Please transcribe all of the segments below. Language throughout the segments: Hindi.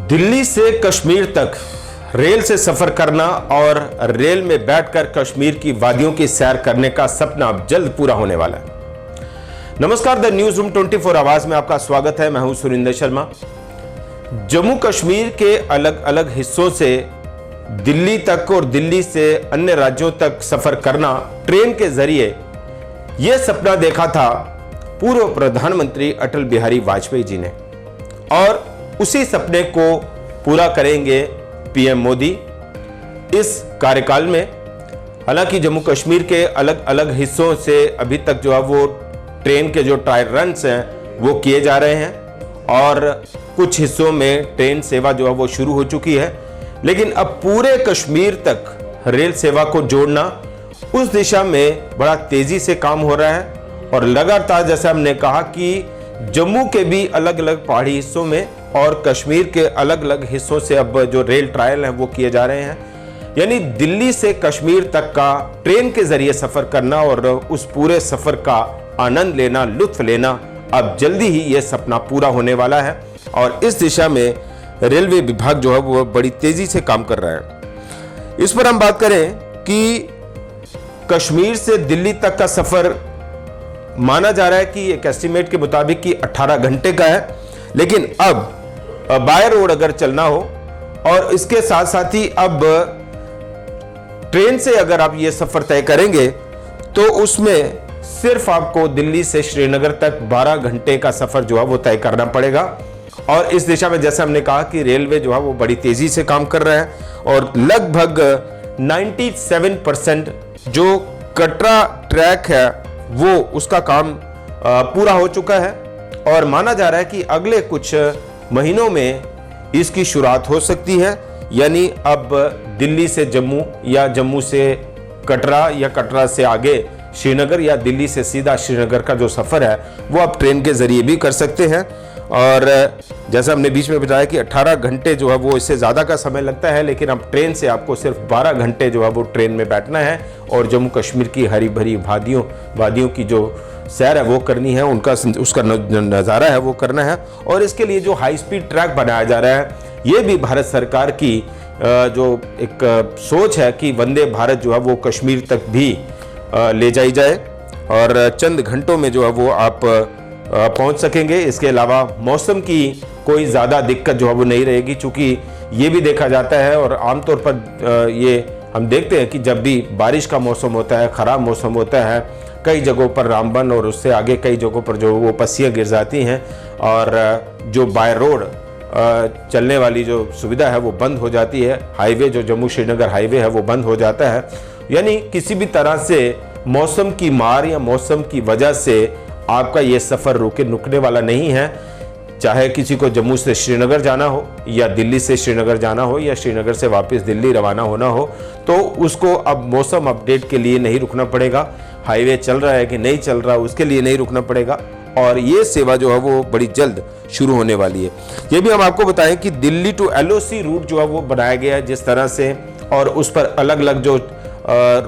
दिल्ली से कश्मीर तक रेल से सफर करना और रेल में बैठकर कश्मीर की वादियों की सैर करने का सपना अब जल्द पूरा होने वाला है। नमस्कार, द न्यूज रूम 24 आवाज में आपका स्वागत है। मैं हूं सुरिंदर शर्मा। जम्मू कश्मीर के अलग अलग हिस्सों से दिल्ली तक और दिल्ली से अन्य राज्यों तक सफर करना ट्रेन के जरिए यह सपना देखा था पूर्व प्रधानमंत्री अटल बिहारी वाजपेयी जी ने, और उसी सपने को पूरा करेंगे पीएम मोदी इस कार्यकाल में। हालांकि जम्मू कश्मीर के अलग अलग हिस्सों से अभी तक जो है वो ट्रेन के जो ट्रायल रन्स हैं वो किए जा रहे हैं और कुछ हिस्सों में ट्रेन सेवा जो है वो शुरू हो चुकी है, लेकिन अब पूरे कश्मीर तक रेल सेवा को जोड़ना उस दिशा में बड़ा तेजी से काम हो रहा है। और लगातार जैसे हमने कहा कि जम्मू के भी अलग अलग पहाड़ी हिस्सों में और कश्मीर के अलग अलग हिस्सों से अब जो रेल ट्रायल हैं वो किए जा रहे हैं। यानी दिल्ली से कश्मीर तक का ट्रेन के जरिए सफर करना और उस पूरे सफर का आनंद लेना, लुत्फ लेना अब जल्दी ही यह सपना पूरा होने वाला है। और इस दिशा में रेलवे विभाग जो है वो बड़ी तेजी से काम कर रहा है। इस पर हम बात करें कि कश्मीर से दिल्ली तक का सफर माना जा रहा है कि एक एस्टीमेट के मुताबिक कि 18 घंटे का है, लेकिन अब बाय रोड अगर चलना हो और इसके साथ साथ ही अब ट्रेन से अगर आप ये सफर तय करेंगे तो उसमें सिर्फ आपको दिल्ली से श्रीनगर तक 12 घंटे का सफर जो है वो तय करना पड़ेगा। और इस दिशा में जैसे हमने कहा कि रेलवे जो है वो बड़ी तेजी से काम कर रहा है और लगभग 97% जो कटरा ट्रैक है वो उसका काम पूरा हो चुका है और माना जा रहा है कि अगले कुछ महीनों में इसकी शुरुआत हो सकती है। यानी अब दिल्ली से जम्मू या जम्मू से कटरा या कटरा से आगे श्रीनगर या दिल्ली से सीधा श्रीनगर का जो सफर है वो आप ट्रेन के जरिए भी कर सकते हैं। और जैसा हमने बीच में बताया कि 18 घंटे जो है वो इससे ज़्यादा का समय लगता है, लेकिन अब ट्रेन से आपको सिर्फ 12 घंटे जो है वो ट्रेन में बैठना है और जम्मू कश्मीर की हरी भरी वादियों की जो सैर है वो करनी है, उसका नज़ारा है वो करना है। और इसके लिए जो हाई स्पीड ट्रैक बनाया जा रहा है ये भी भारत सरकार की जो एक सोच है कि वंदे भारत जो है वो कश्मीर तक भी ले जाई जाए और चंद घंटों में जो है वो आप पहुंच सकेंगे। इसके अलावा मौसम की कोई ज़्यादा दिक्कत जो है वो नहीं रहेगी, चूँकि ये भी देखा जाता है और आमतौर पर ये हम देखते हैं कि जब भी बारिश का मौसम होता है, ख़राब मौसम होता है, कई जगहों पर रामबन और उससे आगे कई जगहों पर जो वो पस्सियाँ गिर जाती हैं और जो बाय रोड चलने वाली जो सुविधा है वो बंद हो जाती है। हाईवे जो जम्मू श्रीनगर हाईवे है वो बंद हो जाता है। यानी किसी भी तरह से मौसम की मार या मौसम की वजह से आपका ये सफ़र रुकने वाला नहीं है। चाहे किसी को जम्मू से श्रीनगर जाना हो या दिल्ली से श्रीनगर जाना हो या श्रीनगर से वापस दिल्ली रवाना होना हो तो उसको अब मौसम अपडेट के लिए नहीं रुकना पड़ेगा। हाईवे चल रहा है कि नहीं चल रहा उसके लिए नहीं रुकना पड़ेगा और ये सेवा जो है वो बड़ी जल्द शुरू होने वाली है। ये भी हम आपको बताएं कि दिल्ली टू LOC रूट जो है वो बनाया गया है जिस तरह से, और उस पर अलग अलग जो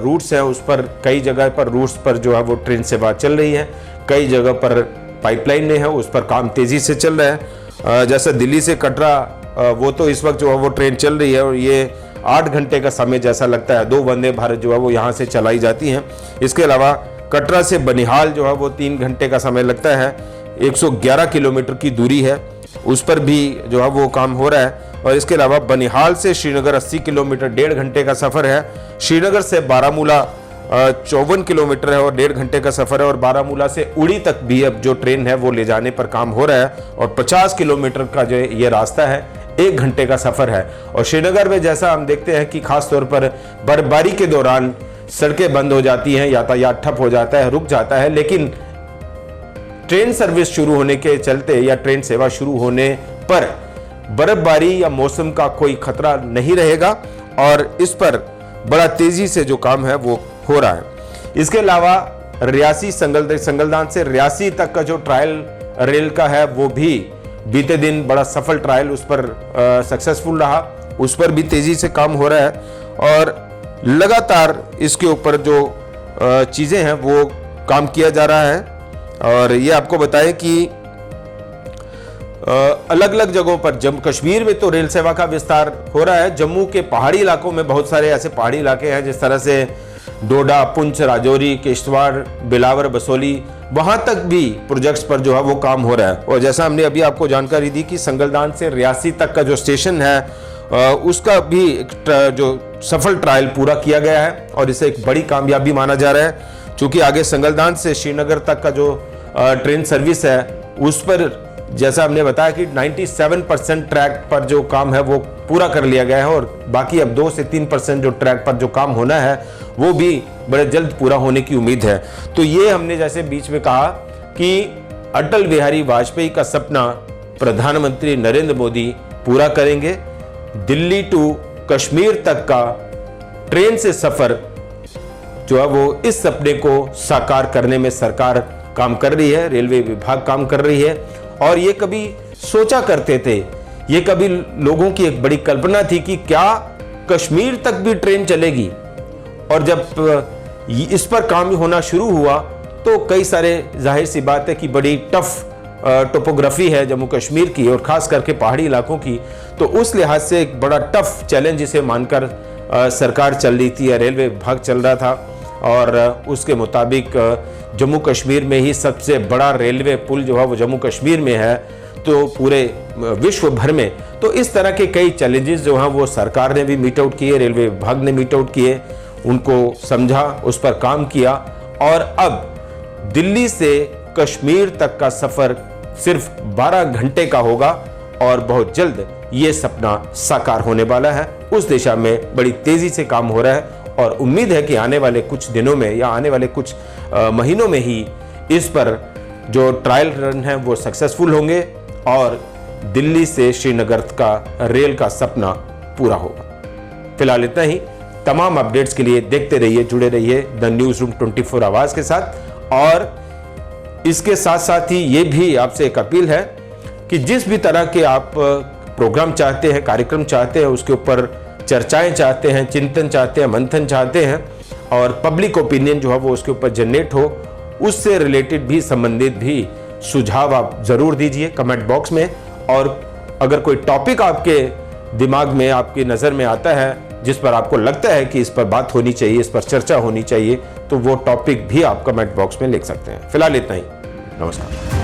रूट्स हैं उस पर कई जगह पर रूट्स पर जो है वो ट्रेन सेवा चल रही है, कई जगह पर पाइपलाइन में है उस पर काम तेज़ी से चल रहा है। जैसे दिल्ली से कटरा वो तो इस वक्त जो है वो ट्रेन चल रही है और ये 8 घंटे का समय जैसा लगता है। 2 वंदे भारत जो है वो यहाँ से चलाई जाती हैं। इसके अलावा कटरा से बनिहाल जो है वो 3 घंटे का समय लगता है। 111 किलोमीटर की दूरी है, उस पर भी जो है वो काम हो रहा है। और इसके अलावा बनिहाल से श्रीनगर 80 किलोमीटर 1.5 घंटे का सफ़र है। श्रीनगर से बारामूला 54 किलोमीटर है और 1.5 घंटे का सफ़र है। और बारामूला से उड़ी तक भी अब जो ट्रेन है वो ले जाने पर काम हो रहा है और 50 किलोमीटर का जो ये रास्ता है 1 घंटे का सफ़र है। और श्रीनगर में जैसा हम देखते हैं कि खास तौर पर बर्फबारी के दौरान सड़कें बंद हो जाती हैं, यातायात ठप हो जाता है, रुक जाता है, लेकिन ट्रेन सर्विस शुरू होने के चलते या ट्रेन सेवा शुरू होने पर बर्फबारी या मौसम का कोई खतरा नहीं रहेगा और इस पर बड़ा तेजी से जो काम है वो हो रहा है। इसके अलावा रियासी संगलदान से रियासी तक का जो ट्रायल रेल का है वो भी बीते दिन बड़ा सफल ट्रायल उस पर सक्सेसफुल रहा, उस पर भी तेजी से काम हो रहा है और लगातार इसके ऊपर जो चीज़ें हैं वो काम किया जा रहा है। और ये आपको बताएं कि अलग अलग जगहों पर, जम्मू कश्मीर में तो रेल सेवा का विस्तार हो रहा है। जम्मू के पहाड़ी इलाकों में बहुत सारे ऐसे पहाड़ी इलाके हैं, जिस तरह से डोडा, पुंछ, राजौरी, किश्तवाड़, बिलावर, बसोली, वहां तक भी प्रोजेक्ट्स पर जो है वो काम हो रहा है। और जैसा हमने अभी आपको जानकारी दी कि संगलदान से रियासी तक का जो स्टेशन है उसका भी जो सफल ट्रायल पूरा किया गया है और इसे एक बड़ी कामयाबी माना जा रहा है। चूंकि आगे संगलदान से श्रीनगर तक का जो ट्रेन सर्विस है उस पर जैसा हमने बताया कि 97% ट्रैक पर जो काम है वो पूरा कर लिया गया है और बाकी अब 2 से 3% जो ट्रैक पर जो काम होना है वो भी बड़े जल्द पूरा होने की उम्मीद है। तो ये हमने जैसे बीच में कहा कि अटल बिहारी वाजपेयी का सपना प्रधानमंत्री नरेंद्र मोदी पूरा करेंगे। दिल्ली टू कश्मीर तक का ट्रेन से सफर जो है वो इस सपने को साकार करने में सरकार काम कर रही है, रेलवे विभाग काम कर रही है। और ये कभी सोचा करते थे, ये कभी लोगों की एक बड़ी कल्पना थी कि क्या कश्मीर तक भी ट्रेन चलेगी। और जब इस पर काम होना शुरू हुआ तो कई सारे, जाहिर सी बात है कि बड़ी टफ टोपोग्राफी है जम्मू कश्मीर की और खास करके पहाड़ी इलाकों की, तो उस लिहाज से एक बड़ा टफ चैलेंज इसे मानकर सरकार चल रही थी या रेलवे विभाग चल रहा था। और उसके मुताबिक जम्मू कश्मीर में ही सबसे बड़ा रेलवे पुल जो है वो जम्मू कश्मीर में है, तो पूरे विश्व भर में। तो इस तरह के कई चैलेंजेस जो हैं वो सरकार ने भी मीट आउट किए, रेलवे विभाग ने मीट आउट किए, उनको समझा, उस पर काम किया और अब दिल्ली से कश्मीर तक का सफर सिर्फ 12 घंटे का होगा और बहुत जल्द ये सपना साकार होने वाला है। उस दिशा में बड़ी तेजी से काम हो रहा है और उम्मीद है कि आने वाले कुछ दिनों में या आने वाले कुछ महीनों में ही इस पर जो ट्रायल रन है वो सक्सेसफुल होंगे और दिल्ली से श्रीनगर का रेल का सपना पूरा होगा। फिलहाल इतना ही। तमाम अपडेट्स के लिए देखते रहिए, जुड़े रहिए द न्यूज रूम 24 आवाज के साथ। और इसके साथ साथ ही ये भी आपसे एक अपील है कि जिस भी तरह के आप प्रोग्राम चाहते हैं, कार्यक्रम चाहते हैं, उसके ऊपर चर्चाएं चाहते हैं, चिंतन चाहते हैं, मंथन चाहते हैं और पब्लिक ओपिनियन जो है वो उसके ऊपर जनरेट हो, उससे रिलेटेड भी संबंधित भी सुझाव आप जरूर दीजिए कमेंट बॉक्स में। और अगर कोई टॉपिक आपके दिमाग में, आपकी नज़र में आता है जिस पर आपको लगता है कि इस पर बात होनी चाहिए, इस पर चर्चा होनी चाहिए, तो वो टॉपिक भी आप कमेंट बॉक्स में लिख सकते हैं। फिलहाल इतना ही। नमस्कार।